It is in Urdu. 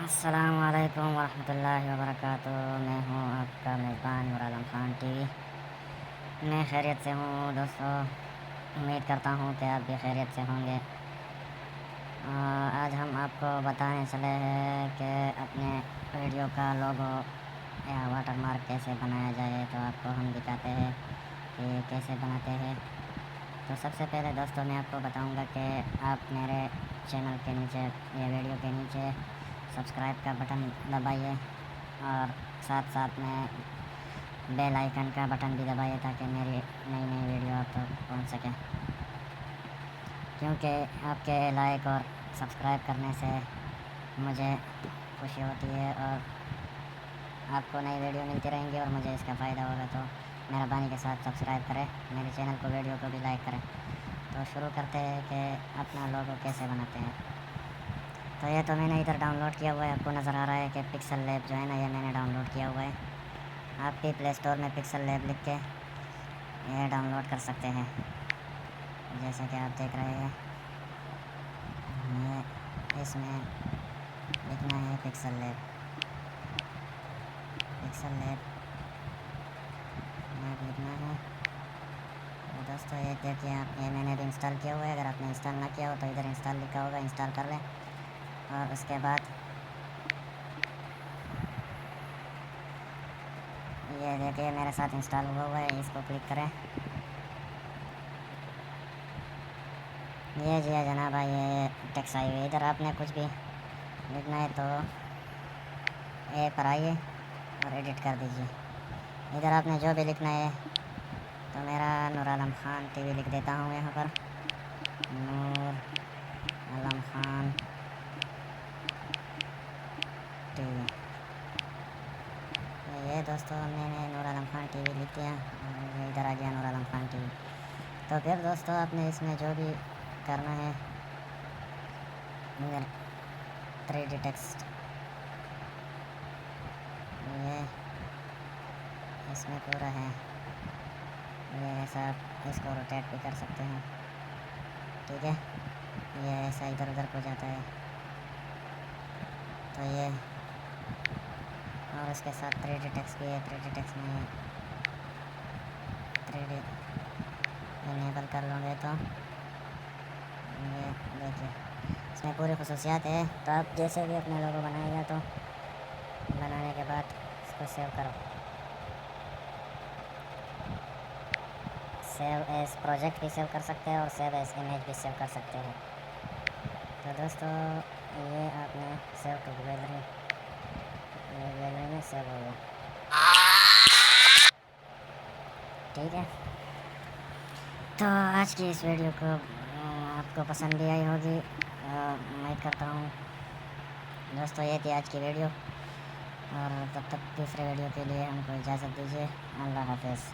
السلام علیکم ورحمۃ اللہ وبرکاتہ۔ میں ہوں آپ کا میزبان نور عالم خان ٹی وی۔ میں خیریت سے ہوں دوستو، امید کرتا ہوں کہ آپ بھی خیریت سے ہوں گے۔ آج ہم آپ کو بتانے چلے ہیں کہ اپنے ویڈیو کا لوگو یا واٹر مارک کیسے بنایا جائے، تو آپ کو ہم دکھاتے ہیں کہ کیسے بناتے ہیں۔ تو سب سے پہلے دوستو میں آپ کو بتاؤں گا کہ آپ میرے چینل کے نیچے یہ ویڈیو کے نیچے سبسکرائب کا بٹن دبائیے اور ساتھ ساتھ میں بیل آئیکن کا بٹن بھی دبائیے تاکہ میری نئی ویڈیو آپ تک پہنچ سکے، کیونکہ آپ کے لائک اور سبسکرائب کرنے سے مجھے خوشی ہوتی ہے اور آپ کو نئی ویڈیو ملتی رہیں گی اور مجھے اس کا فائدہ ہوگا۔ تو مہربانی کے ساتھ سبسکرائب کریں، میرے چینل کو، ویڈیو کو بھی لائک کریں۔ تو شروع کرتے ہیں کہ اپنا لوگو کیسے بناتے ہیں۔ تو یہ تو میں نے ادھر ڈاؤن لوڈ کیا ہوا ہے، آپ کو نظر آ رہا ہے کہ پکسل لیب جو ہے نا، یہ میں نے ڈاؤن لوڈ کیا ہوا ہے۔ آپ بھی پلے اسٹور میں پکسل لیب لکھ کے یہ ڈاؤن لوڈ کر سکتے ہیں، جیسا کہ آپ دیکھ رہے ہیں۔ اس میں لکھنا ہے پکسل لیب لکھنا ہے۔ دوستو یہ دیکھیے آپ، یہ میں نے بھی انسٹال کیا ہوا ہے۔ اگر آپ نے انسٹال نہ کیا ہو تو ادھر انسٹال لکھا ہوگا، انسٹال کر لیں۔ اور اس کے بعد یہ دیکھیے میرے ساتھ انسٹال ہوا ہے، اس کو کلک کریں۔ یہ جی جناب، یہ ٹیکس آئی ہوئی ہے۔ ادھر آپ نے کچھ بھی لکھنا ہے تو اے پر آئیے اور ایڈٹ کر دیجیے۔ ادھر آپ نے جو بھی لکھنا ہے، تو میرا نور عالم خان ٹی وی لکھ دیتا ہوں یہاں پر، نور عالم خان ٹی وی۔ یہ دوستو ہم نے نور عالم خان ٹی وی لکھ دیا اور ادھر آ گیا نور عالم خان ٹی وی۔ تو پھر دوستو آپ نے اس میں جو بھی کرنا ہے، ادھر 3D ٹیکسٹ، یہ اس میں پورا ہے، یہ ایسا آپ اس کو روٹیٹ بھی کر سکتے ہیں، ٹھیک ہے۔ یہ ایسا ادھر ادھر کو جاتا ہے، تو یہ اور اس کے ساتھ 3D ٹیکسٹ بھی ہے۔ 3D ٹیکسٹ میں 3D انیبل کر لوں گے تو یہ دیکھیے اس میں پوری خصوصیات ہے۔ تو آپ جیسے بھی اپنے لوگو بنائے گا، تو بنانے کے بعد اس کو سیو کرو، سیو ایز پروجیکٹ بھی سیو کر سکتے ہیں اور سیو ایز امیج بھی سیو کر سکتے ہیں۔ تو دوستو یہ آپ نے سیو ٹو گیلری، یہ گیلری میں سیو ہو گیا، ٹھیک ہے۔ تو آج کی اس ویڈیو کو آپ کو پسند بھی آئی ہوگی، امید کرتا ہوں۔ دوستو یہ تھی آج کی ویڈیو، اور تب تک دوسرے ویڈیو کے لیے ہم کو اجازت دیجیے۔ اللہ حافظ۔